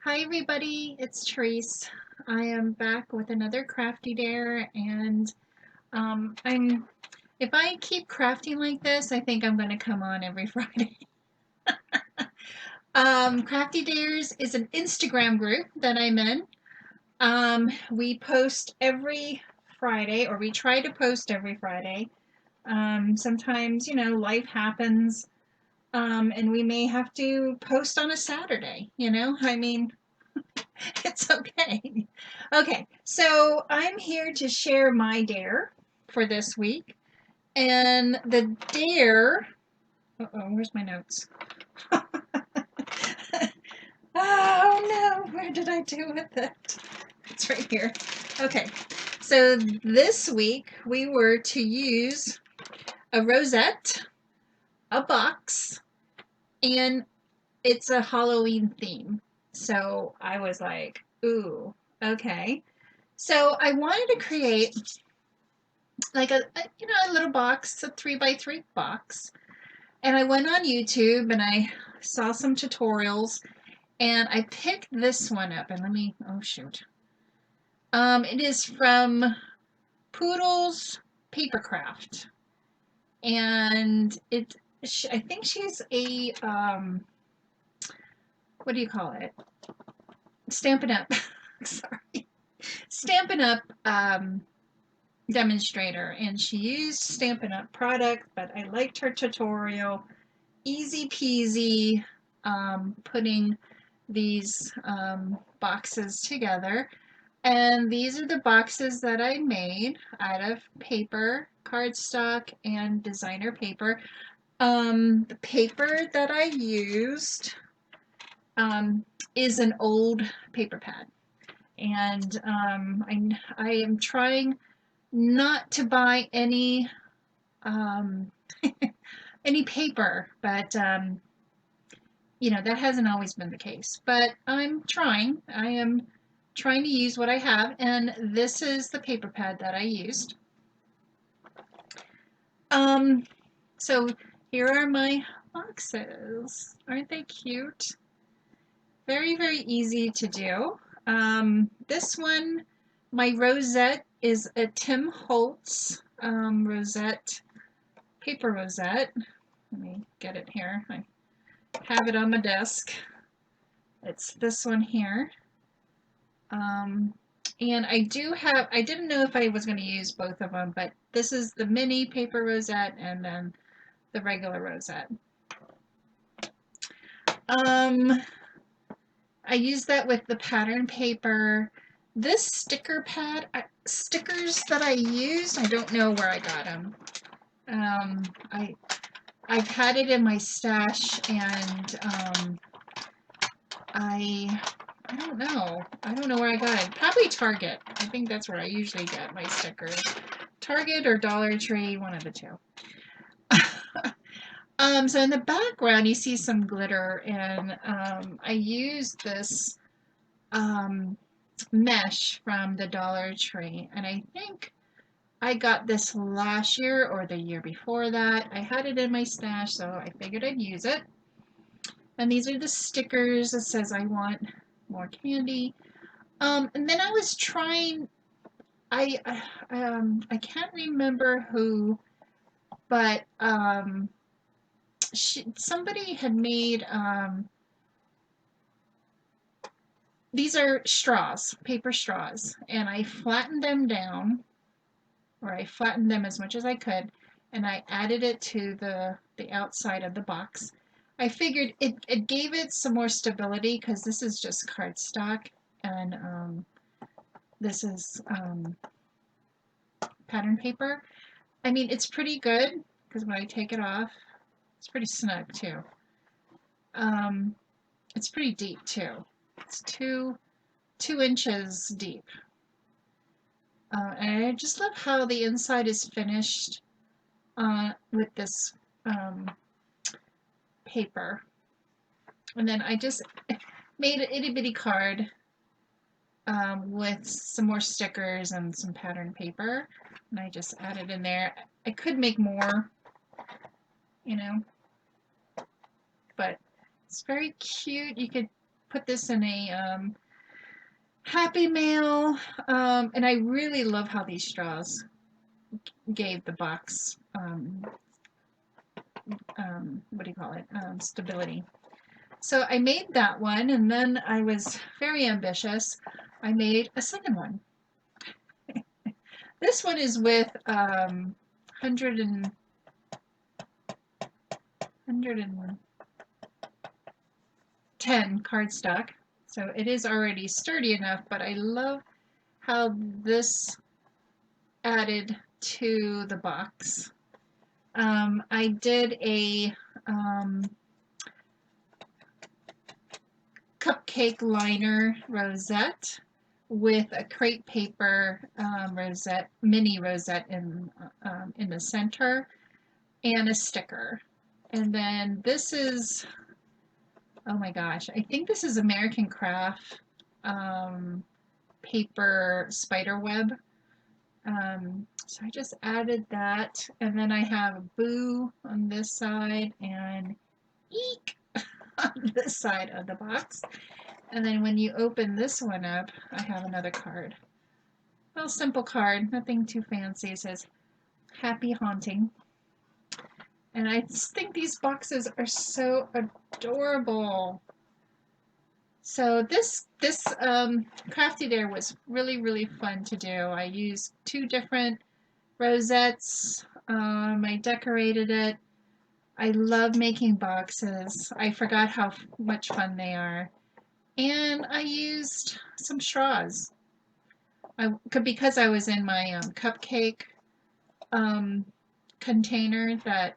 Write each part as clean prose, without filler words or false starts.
Hi everybody, it's Tereese. I am back with another crafty dare, and I'm if I keep crafting like this, I think I'm going to come on every Friday. Crafty Dares is an Instagram group that I'm in. We post every Friday, or we try to post every Friday. Sometimes, life happens, and we may have to post on a Saturday. It's okay. Okay, so I'm here to share my dare for this week. And the dare, oh, where's my notes? Oh no, where did I do with it? It's right here. Okay, so this week we were to use a rosette, a box, and it's a Halloween theme. So I was like, ooh, okay. So I wanted to create like a little box, a 3x3 box. And I went on YouTube and I saw some tutorials and I picked this one up. And oh shoot. It is from Poodle's Papercraft. And I think she's a, what do you call it? Stampin' Up. Sorry. Stampin' Up demonstrator, and she used Stampin' Up product, but I liked her tutorial. Easy peasy, putting these boxes together. And these are the boxes that I made out of paper, cardstock, and designer paper. The paper that I used is an old paper pad. And I am trying not to buy any paper, but that hasn't always been the case. But I'm trying. I am trying to use what I have, and this is the paper pad that I used. So here are my boxes. Aren't they cute? Very, very easy to do. This one, my rosette is a Tim Holtz rosette, paper rosette. Let me get it here. I have it on my desk. It's this one here. And I didn't know if I was going to use both of them, but this is the mini paper rosette and then the regular rosette. I used that with the pattern paper. This stickers that I used, I don't know where I got them. I've had it in my stash, and I don't know. I don't know where I got it. Probably Target. I think that's where I usually get my stickers. Target or Dollar Tree, one of the two. So in the background, you see some glitter, and I used this mesh from the Dollar Tree, and I think I got this last year or the year before that. I had it in my stash, so I figured I'd use it. And these are the stickers that says I want more candy. And then I was trying. I can't remember who, but somebody had made these are straws, paper straws, and I flattened them down, or I flattened them as much as I could, and I added it to the outside of the box. I figured it gave it some more stability because this is just cardstock, and this is pattern paper. I mean, it's pretty good because when I take it off, it's pretty snug too. It's pretty deep too. It's 2 inches deep. And I just love how the inside is finished with this paper. And then I just made an itty bitty card with some more stickers and some pattern paper. And I just added in there. I could make more, but it's very cute. You could put this in a Happy Mail, and I really love how these straws gave the box, what do you call it, stability. So I made that one, and then I was very ambitious. I made a second one. This one is with 110 cardstock, so it is already sturdy enough, but I love how this added to the box. I did a cupcake liner rosette with a crepe paper rosette, mini rosette in the center, and a sticker. And then this is, oh my gosh, I think this is American Craft paper spider web. So I just added that, and then I have Boo on this side and Eek on this side of the box. And then when you open this one up, I have another card. Well, simple card, nothing too fancy. It says Happy Haunting. And I just think these boxes are so adorable. So this Crafty Dare was really fun to do. I used 2 different rosettes. I decorated it. I love making boxes. I forgot how much fun they are. And I used some straws. Because I was in my cupcake container, that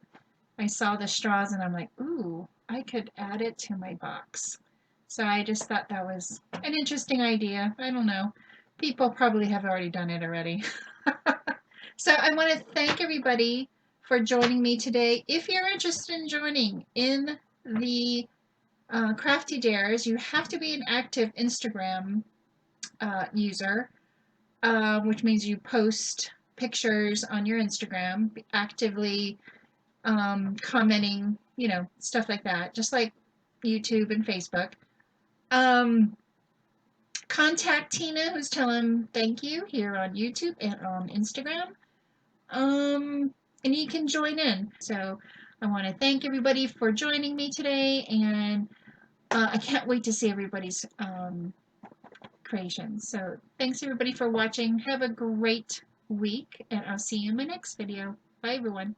I saw the straws and I'm like, ooh, I could add it to my box. So I just thought that was an interesting idea. I don't know. People probably have already done it already. So I want to thank everybody for joining me today. If you're interested in joining in the Crafty Dares, you have to be an active Instagram user, which means you post pictures on your Instagram, actively commenting, you know, stuff like that, just like YouTube and Facebook. Contact Tina, who's telling thank you here on YouTube and on Instagram. And you can join in. So I want to thank everybody for joining me today, and I can't wait to see everybody's creations. So thanks everybody for watching. Have a great week, and I'll see you in my next video. Bye everyone.